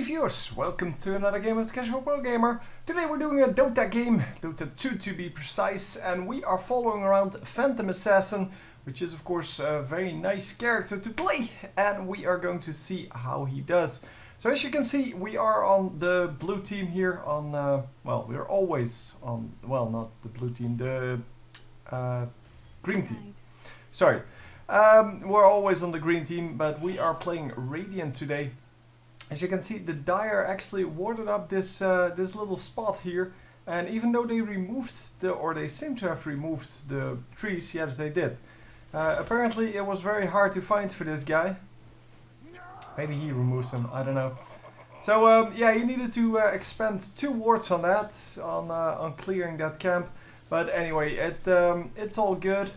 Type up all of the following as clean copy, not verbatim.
viewers, welcome to another game as Casual Pro Gamer. Today we're doing a DotA game, DotA 2 to be precise, and we are following around Phantom Assassin, which is of course a very nice character to play, and we are going to see how he does. So as you can see, we are on the blue team here on, well, we're always on, well, not the blue team, the green team. Sorry, we're always on the green team, but we are playing Radiant today. As you can see, the Dire actually warded up this this little spot here, and even though they removed or they seem to have removed the trees, yes they did. Apparently it was very hard to find for this guy. Maybe he removes them, I don't know. So yeah, he needed to expend 2 wards on that, on clearing that camp. But anyway, it's all good.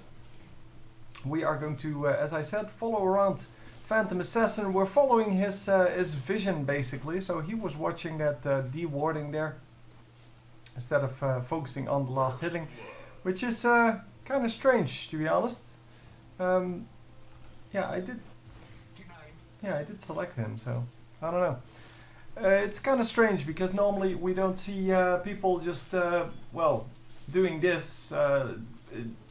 We are going to, as I said, follow around Phantom Assassin. We're following his vision basically, so he was watching that de-warding there instead of focusing on the last hitting, which is kind of strange to be honest. Yeah, I did select him, so I don't know. It's kind of strange because normally we don't see people just well doing this.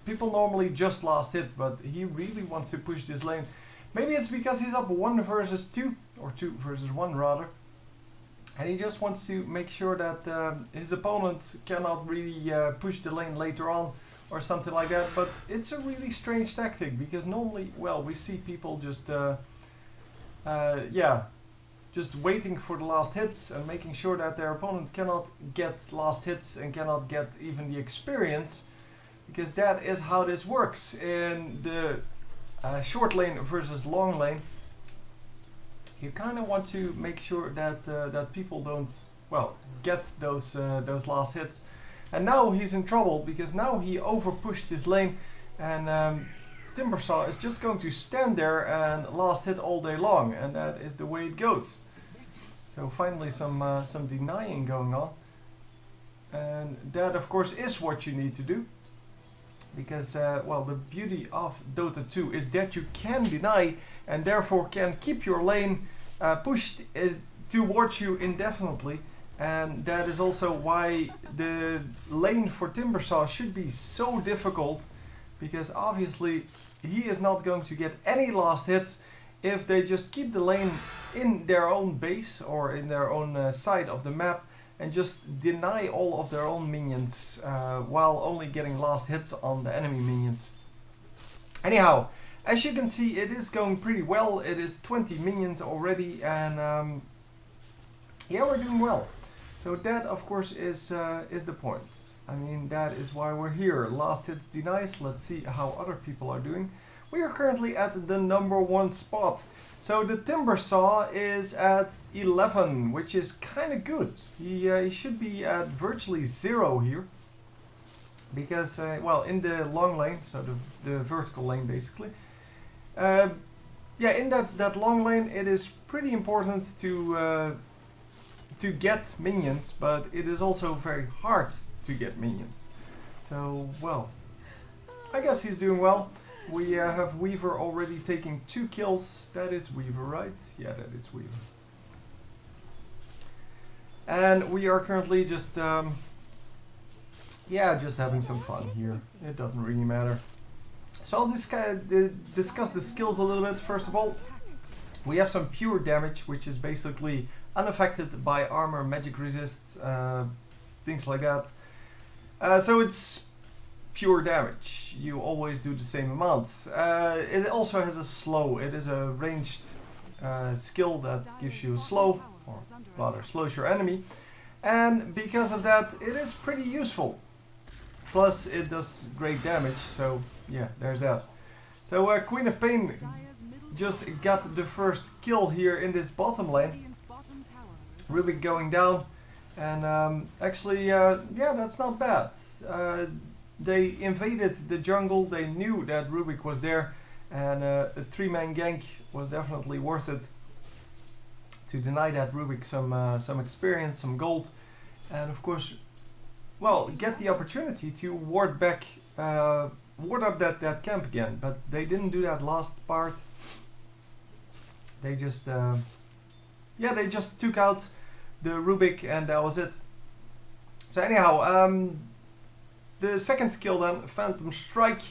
People normally just last hit, but he really wants to push this lane. Maybe it's because he's up 1 versus 2, or 2 versus 1 rather, and he just wants to make sure that his opponent cannot really push the lane later on or something like that. But it's a really strange tactic because normally, well, we see people just yeah, just waiting for the last hits and making sure that their opponent cannot get last hits and cannot get even the experience, because that is how this works in the short lane versus long lane. You kind of want to make sure that that people don't, well, get those last hits. And now he's in trouble because now he over pushed his lane, and Timbersaw is just going to stand there and last hit all day long, and that is the way it goes. So finally some denying going on, and that of course is what you need to do. Because, well, the beauty of Dota 2 is that you can deny and therefore can keep your lane pushed towards you indefinitely. And that is also why the lane for Timbersaw should be so difficult, because obviously he is not going to get any last hits if they just keep the lane in their own base or in their own side of the map and just deny all of their own minions while only getting last hits on the enemy minions. Anyhow, as you can see, it is going pretty well. It is 20 minions already, and yeah, we're doing well. So that of course is the point. I mean, that is why we're here. Last hits denies. Let's see how other people are doing. We are currently at the #1 spot. So the Timbersaw is at 11, which is kind of good. He should be at virtually 0 here. Because, well, in the long lane, so the vertical lane basically. Yeah, in that long lane it is pretty important to get minions, but it is also very hard to get minions. So, well, I guess he's doing well. We have Weaver already taking 2 kills. That is Weaver, right? Yeah, that is Weaver. And we are currently just, yeah, just having some fun here. It doesn't really matter. So I'll discuss the skills a little bit. First of all, we have some pure damage, which is basically unaffected by armor, magic resist, things like that. So it's pure damage. You always do the same amount. It also has a slow. It is a ranged skill that gives you a slow, or rather slows your enemy, and because of that it is pretty useful. Plus it does great damage, so yeah, there's that. So Queen of Pain just got the first kill here in this bottom lane. Rubik going down, and actually yeah, that's not bad. They invaded the jungle, they knew that Rubik was there, and a 3-man gank was definitely worth it to deny that Rubik some experience, some gold, and of course, well, get the opportunity to ward up that camp again. But they didn't do that last part. They just yeah, they just took out the Rubik and that was it. So anyhow, the second skill then, Phantom Strike.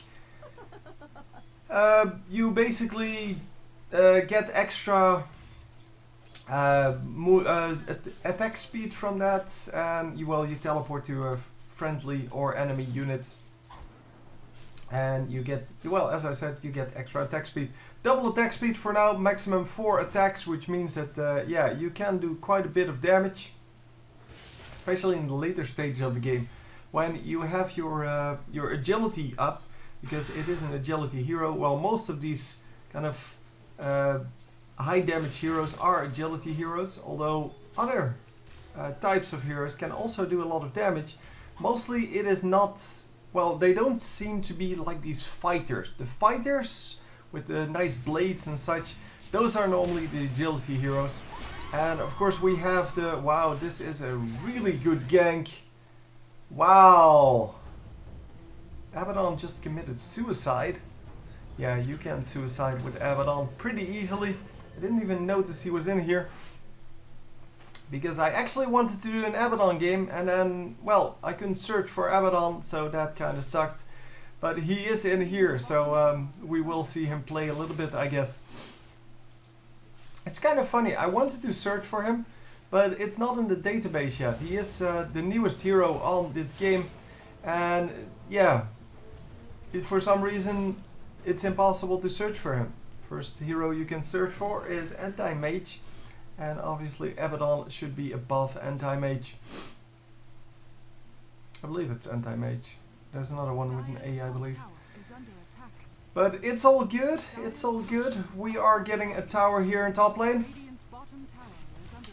You basically get extra attack speed from that, and you teleport to a friendly or enemy unit, and you get, well, as I said, you get extra attack speed. Double attack speed for now, maximum 4 attacks, which means that yeah, you can do quite a bit of damage, especially in the later stages of the game when you have your agility up, because it is an agility hero. Well, most of these kind of high damage heroes are agility heroes, although other types of heroes can also do a lot of damage. Mostly it is not, well, they don't seem to be like these fighters. The fighters with the nice blades and such, those are normally the agility heroes. And of course we have the, wow, this is a really good gank. Wow. Abaddon just committed suicide. Yeah, you can suicide with Abaddon pretty easily. I didn't even notice he was in here, because I actually wanted to do an Abaddon game, and then, well, I couldn't search for Abaddon, so that kind of sucked. But he is in here, so we will see him play a little bit, I guess. It's kind of funny, I wanted to search for him, but it's not in the database yet. He is the newest hero on this game, and yeah, for some reason it's impossible to search for him. First hero you can search for is Anti-Mage, and obviously Abaddon should be above Anti-Mage. I believe it's Anti-Mage. There's another one with an A, I believe. But it's all good, it's all good. We are getting a tower here in top lane.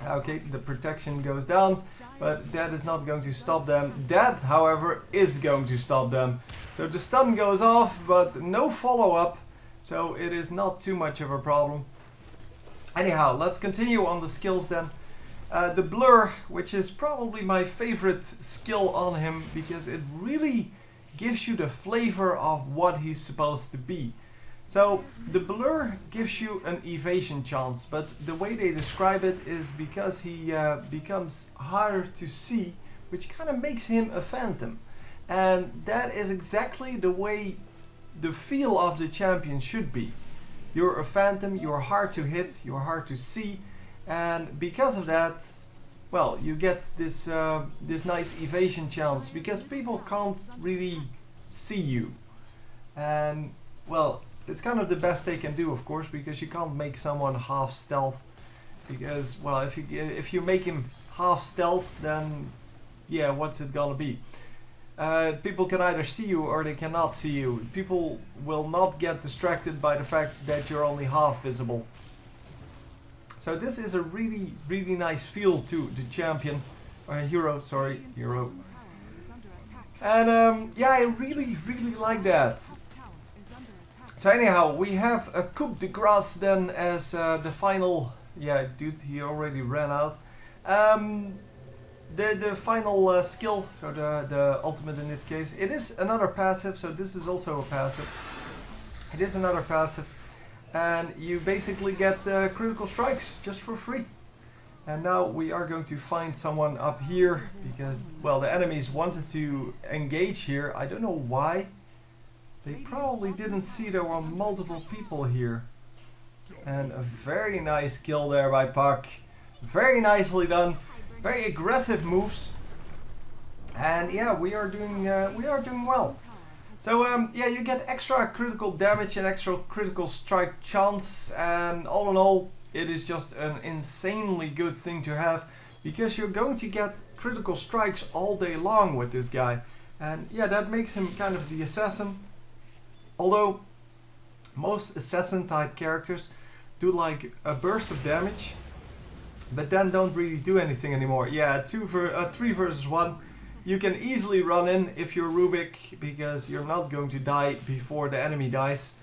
Okay, the protection goes down, but that is not going to stop them. That, however, is going to stop them. So the stun goes off, but no follow-up. So it is not too much of a problem. Anyhow, let's continue on the skills then. The blur, which is probably my favorite skill on him, because it really gives you the flavor of what he's supposed to be. So the blur gives you an evasion chance, but the way they describe it is because he becomes harder to see, which kind of makes him a phantom. And that is exactly the way the feel of the champion should be. You're a phantom, you're hard to hit, you're hard to see, and because of that, well, you get this this nice evasion chance, because people can't really see you. And well, it's kind of the best they can do, of course, because you can't make someone half stealth, because, well, if you make him half stealth, then yeah, what's it gonna be? People can either see you or they cannot see you. People will not get distracted by the fact that you're only half visible. So this is a really, really nice feel to the champion, hero, sorry, hero. And yeah, I really, really like that. So anyhow, we have a coup de grace then as the final, yeah, dude, he already ran out. The final skill, so the ultimate in this case, it is another passive, so this is also a passive. It is another passive, and you basically get critical strikes just for free. And now we are going to find someone up here, because, well, the enemies wanted to engage here. I don't know why. They probably didn't see there were multiple people here. And a very nice kill there by Puck. Very nicely done. Very aggressive moves, and yeah, we are doing well. So yeah, you get extra critical damage and extra critical strike chance, and all in all, it is just an insanely good thing to have, because you're going to get critical strikes all day long with this guy, and yeah, that makes him kind of the assassin. Although most assassin type characters do like a burst of damage, but then don't really do anything anymore. Yeah, 3 versus 1. You can easily run in if you're Rubik, because you're not going to die before the enemy dies.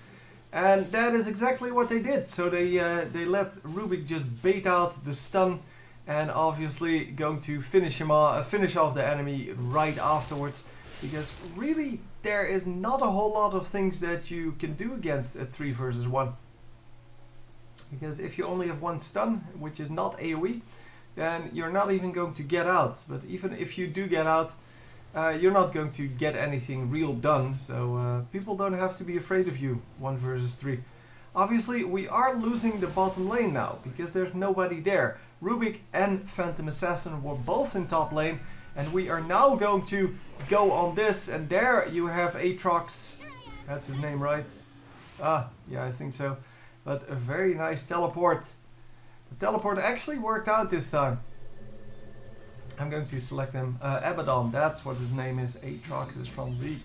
And that is exactly what they did. So they let Rubik just bait out the stun, and obviously going to finish off the enemy right afterwards. Because really, there is not a whole lot of things that you can do against a 3 versus 1. Because if you only have one stun, which is not AoE, then you're not even going to get out. But even if you do get out, you're not going to get anything real done. So people don't have to be afraid of you, 1 versus 3. Obviously, we are losing the bottom lane now, because there's nobody there. Rubik and Phantom Assassin were both in top lane, and we are now going to go on this, and there you have Aatrox. That's his name, right? Ah, yeah, I think so. But a very nice teleport. The teleport actually worked out this time. I'm going to select him. Abaddon, that's what his name is. Aatrox is from League.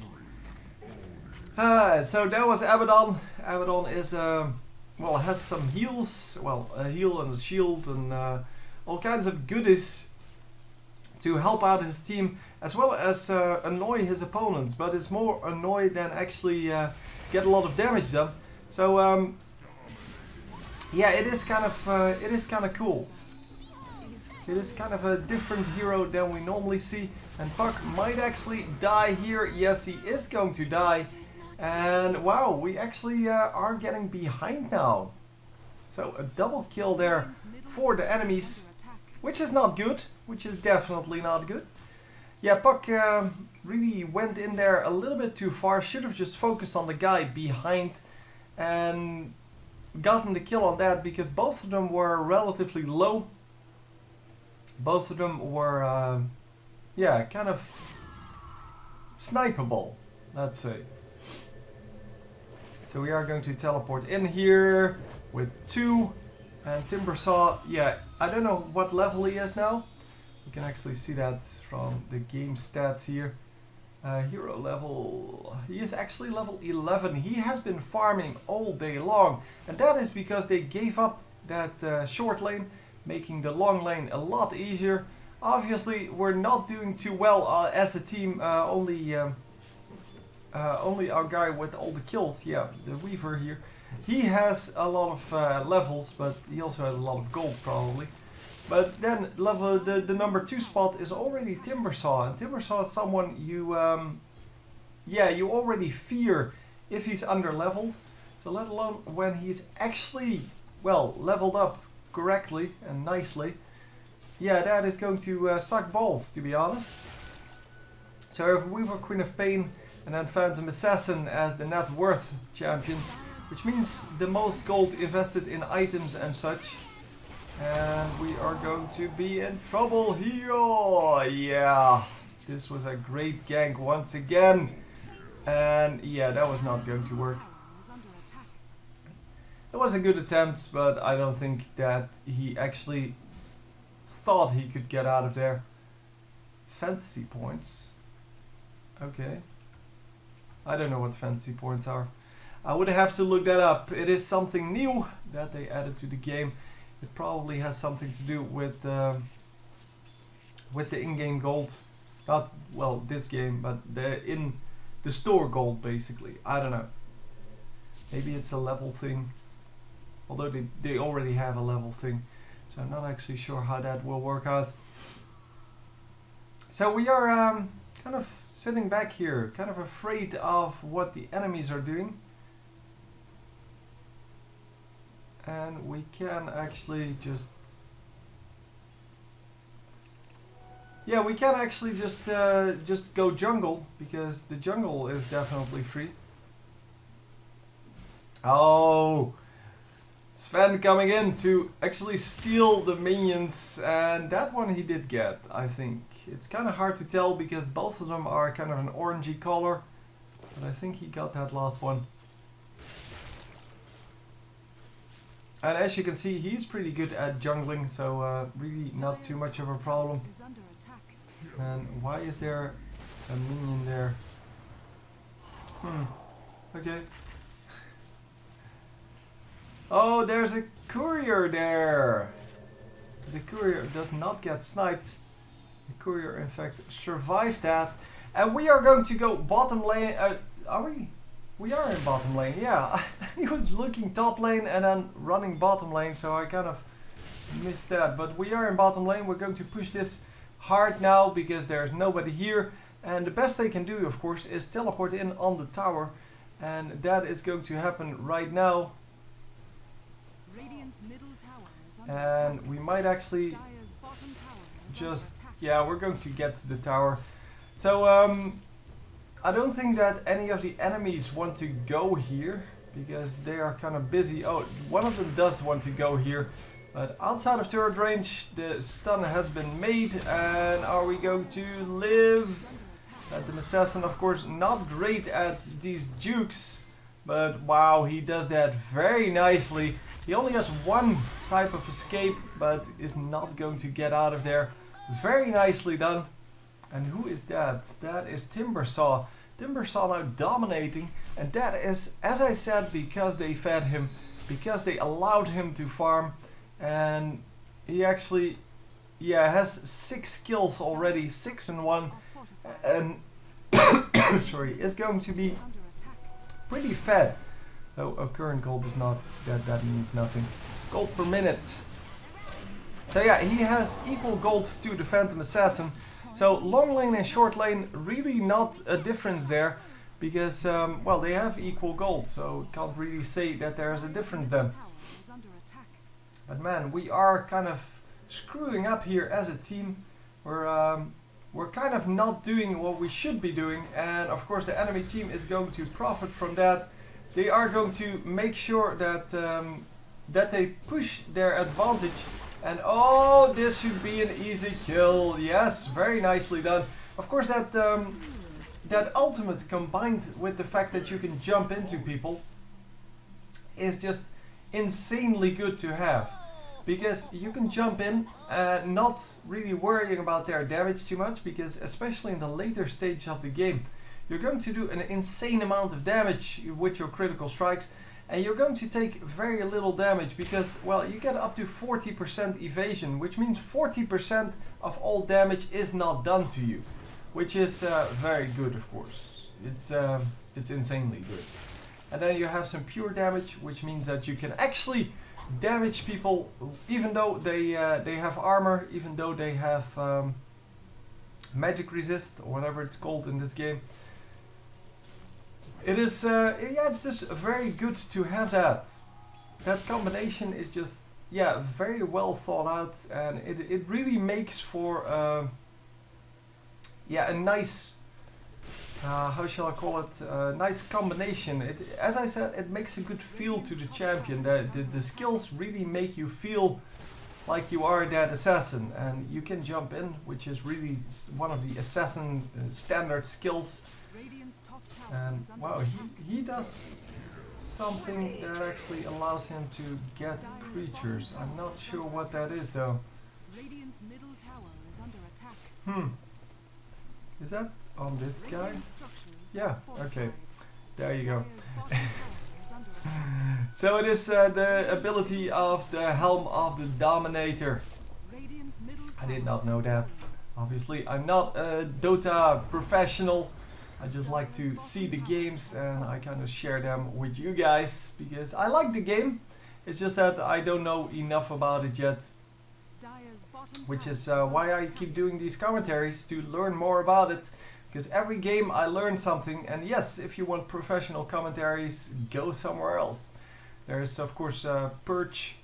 So that was Abaddon. Abaddon is, well, has some heals. Well, a heal and a shield and all kinds of goodies to help out his team, as well as annoy his opponents. But it's more annoy than actually get a lot of damage done. So yeah, it is kind of cool. It is kind of a different hero than we normally see. And Puck might actually die here. Yes, he is going to die. And wow, we actually are getting behind now. So a double kill there for the enemies, which is not good. Which is definitely not good. Yeah, Puck really went in there a little bit too far. Should have just focused on the guy behind and gotten the kill on that, because both of them were relatively low. Both of them were, yeah, kind of snipeable, let's say. So we are going to teleport in here with 2. And Timbersaw, yeah, I don't know what level he is now. You can actually see that from the game stats here. Hero level, he is actually level 11. He has been farming all day long. And that is because they gave up that short lane, making the long lane a lot easier. Obviously, we're not doing too well as a team. Only our guy with all the kills, yeah, the Weaver here. He has a lot of levels, but he also has a lot of gold probably. But then level the number 2 spot is already Timbersaw, and Timbersaw is someone you, yeah, you already fear if he's under leveled. So let alone when he's actually, well, leveled up correctly and nicely. Yeah, that is going to suck balls, to be honest. So if we were Queen of Pain and then Phantom Assassin as the net worth champions, which means the most gold invested in items and such. And we are going to be in trouble here. Yeah, this was a great gank once again. And yeah, that was not going to work. It was a good attempt, but I don't think that he actually thought he could get out of there. Fantasy points. Okay. I don't know what fantasy points are. I would have to look that up. It is something new that they added to the game. It probably has something to do with the in-game gold. Not, well, this game, but in the store gold, basically. I don't know. Maybe it's a level thing. Although they already have a level thing. So I'm not actually sure how that will work out. So we are kind of sitting back here, kind of afraid of what the enemies are doing. And we can actually just... Yeah, we can actually just go jungle, because the jungle is definitely free. Oh! Sven coming in to actually steal the minions, and that one he did get, I think. It's kind of hard to tell because both of them are kind of an orangey color, but I think he got that last one. And as you can see, he's pretty good at jungling, so really not too much of a problem. And why is there a minion there? Okay. Oh, there's a courier there! The courier does not get sniped. The courier, in fact, survived that. And we are going to go bottom lane. Are we? We are in bottom lane, yeah. He was looking top lane and then running bottom lane, so I kind of missed that. But we are in bottom lane. We're going to push this hard now because there's nobody here. And the best they can do, of course, is teleport in on the tower. And that is going to happen right now. And we might actually just... Yeah, we're going to get to the tower. So, I don't think that any of the enemies want to go here, because they are kind of busy. Oh, one of them does want to go here. But outside of turret range, the stun has been made. And are we going to live? The assassin, of course, not great at these jukes. But wow, he does that very nicely. He only has one type of escape, but is not going to get out of there. Very nicely done. And who is that? That is Timbersaw. Timbersaw now dominating. And that is, as I said, because they fed him. Because they allowed him to farm. And he actually, yeah, has 6 kills already. 6 and 1. And, sorry, is going to be pretty fed. Though current gold is not, that means nothing. Gold per minute. So yeah, he has equal gold to the Phantom Assassin. So long lane and short lane, really not a difference there. Because, well, they have equal gold. So can't really say that there is a difference then. But man, we are kind of screwing up here as a team. We're kind of not doing what we should be doing. And of course the enemy team is going to profit from that. They are going to make sure that that they push their advantage. And oh, this should be an easy kill. Yes, very nicely done. Of course that that ultimate combined with the fact that you can jump into people is just insanely good to have. Because you can jump in not really worrying about their damage too much, because especially in the later stage of the game, you're going to do an insane amount of damage with your critical strikes, and you're going to take very little damage because, well, you get up to 40% evasion, which means 40% of all damage is not done to you, which is very good, of course. It's insanely good. And then you have some pure damage, which means that you can actually damage people even though they have armor, even though they have magic resist or whatever it's called in this game. It is yeah, it's just very good to have that. That combination is just, yeah, very well thought out, and it really makes for yeah, a nice how shall I call it, nice combination. As I said, it makes a good feel to the champion. The skills really make you feel like you are that assassin, and you can jump in, which is really one of the assassin standard skills. And wow, he does something that actually allows him to get creatures. I'm not sure what that is though. Is that on this guy? Yeah, okay. There you go. So it is the ability of the Helm of the Dominator. I did not know that. Obviously, I'm not a Dota professional. I just like to see the games and I kind of share them with you guys because I like the game. It's just that I don't know enough about it yet. Which is why I keep doing these commentaries, to learn more about it. Because every game I learn something, and yes, if you want professional commentaries, go somewhere else. There's of course Perch,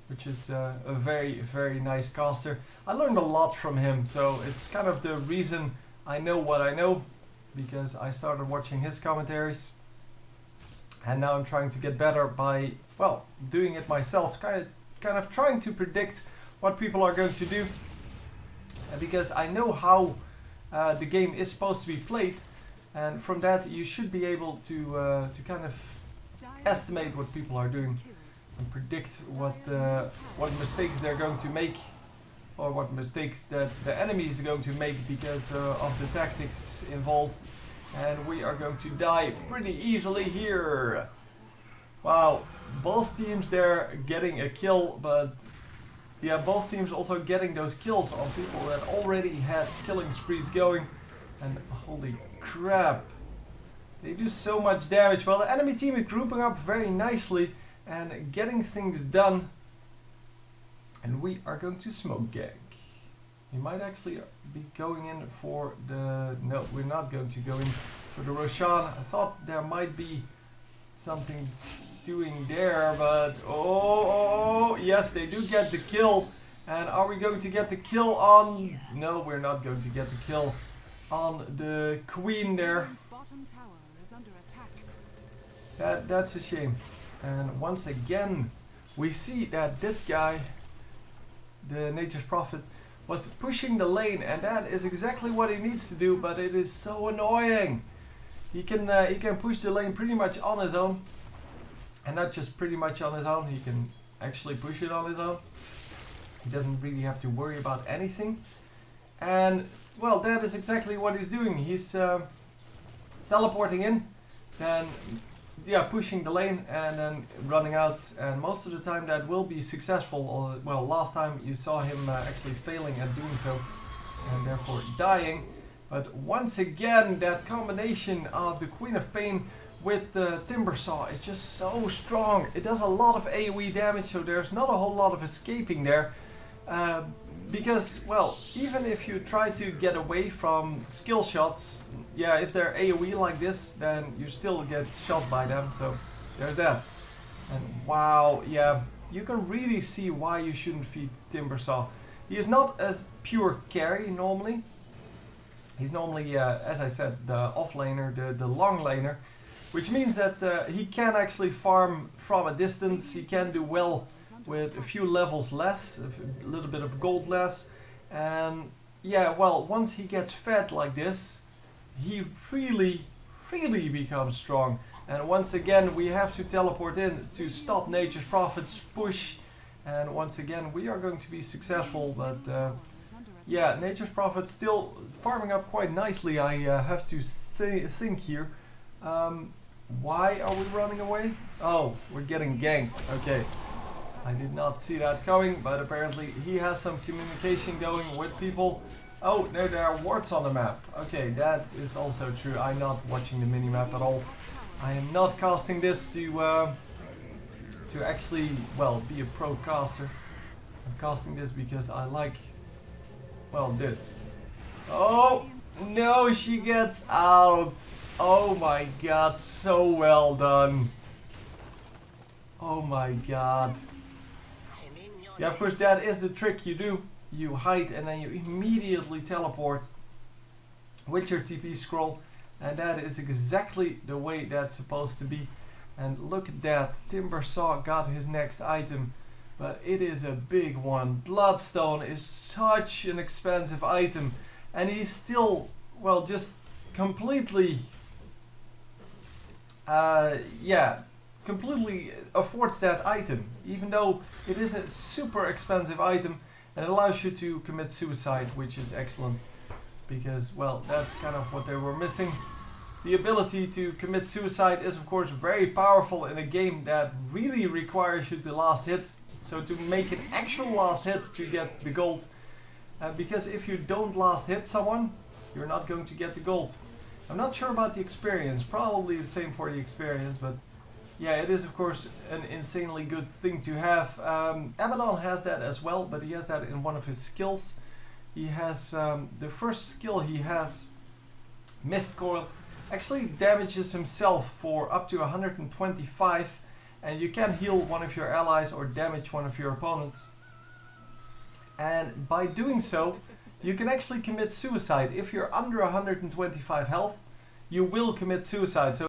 which is a very, very nice caster. I learned a lot from him, so it's kind of the reason I know what I know, because I started watching his commentaries. And now I'm trying to get better by, well, doing it myself, kind of trying to predict what people are going to do. Because I know how the game is supposed to be played, and from that you should be able to kind of estimate what people are doing and predict what mistakes they're going to make, or what mistakes that the enemy is going to make because of the tactics involved. And we are going to die pretty easily here. Wow, both teams there getting a kill, but yeah, both teams also getting those kills on people that already had killing sprees going. And holy crap, they do so much damage. Well, the enemy team is grouping up very nicely and getting things done. And we are going to smoke gank. We might actually be going in for the... No, we're not going to go in for the Roshan. I thought there might be something doing there, but oh, yes, they do get the kill. And are we going to get the kill on... No, we're not going to get the kill on the queen there. That's a shame. And once again, we see that this guy, the Nature's Prophet, was pushing the lane, and that is exactly what he needs to do, but it is so annoying. He can push the lane pretty much on his own, and not just pretty much on his own, he can actually push it on his own. He doesn't really have to worry about anything. And well, that is exactly what he's doing. He's teleporting in, then pushing the lane and then running out, and most of the time that will be successful. Well, last time you saw him actually failing at doing so and therefore dying. But once again, that combination of the Queen of Pain with the Timber Saw is just so strong. It does a lot of AoE damage, so there's not a whole lot of escaping there. Because, well, even if you try to get away from skill shots, yeah, if they're AoE like this, then you still get shot by them, so there's that. And wow, yeah, you can really see why you shouldn't feed Timber Saw. He is not a pure carry normally. He's normally, as I said, the off-laner, the long laner, which means that he can actually farm from a distance. He can do well with a few levels less, a little bit of gold less, and yeah, well, once he gets fed like this, he really becomes strong. And once again, we have to teleport in to stop Nature's Prophet's push, and once again we are going to be successful. But yeah, Nature's Prophet still farming up quite nicely, I have to think here. Why are we running away? Oh, we're getting ganked. Okay. I did not see that coming, but apparently he has some communication going with people. Oh, no, there are wards on the map. Okay, that is also true. I'm not watching the minimap at all. I am not casting this to actually, well, be a pro caster. I'm casting this because I like, well, this. Oh, no, she gets out. Oh my god, so well done. Oh my god. Yeah, of course, that is the trick you do. You hide and then you immediately teleport with your TP scroll. And that is exactly the way that's supposed to be. And look at that. Timber Saw got his next item. But it is a big one. Bloodstone is such an expensive item. And he's still, well, just completely... completely affords that item, even though it is a super expensive item, and it allows you to commit suicide, which is excellent, because, well, that's kind of what they were missing. The ability to commit suicide is of course very powerful in a game that really requires you to last hit, so to make an actual last hit to get the gold, because if you don't last hit someone, you're not going to get the gold. I'm not sure about the experience, probably the same for the experience, but yeah, it is of course an insanely good thing to have. Abaddon has that as well, but he has that in one of his skills. He has the first skill he has, Mist Coil, actually damages himself for up to 125, and you can heal one of your allies or damage one of your opponents. And by doing so, you can actually commit suicide. If you're under 125 health, you will commit suicide. So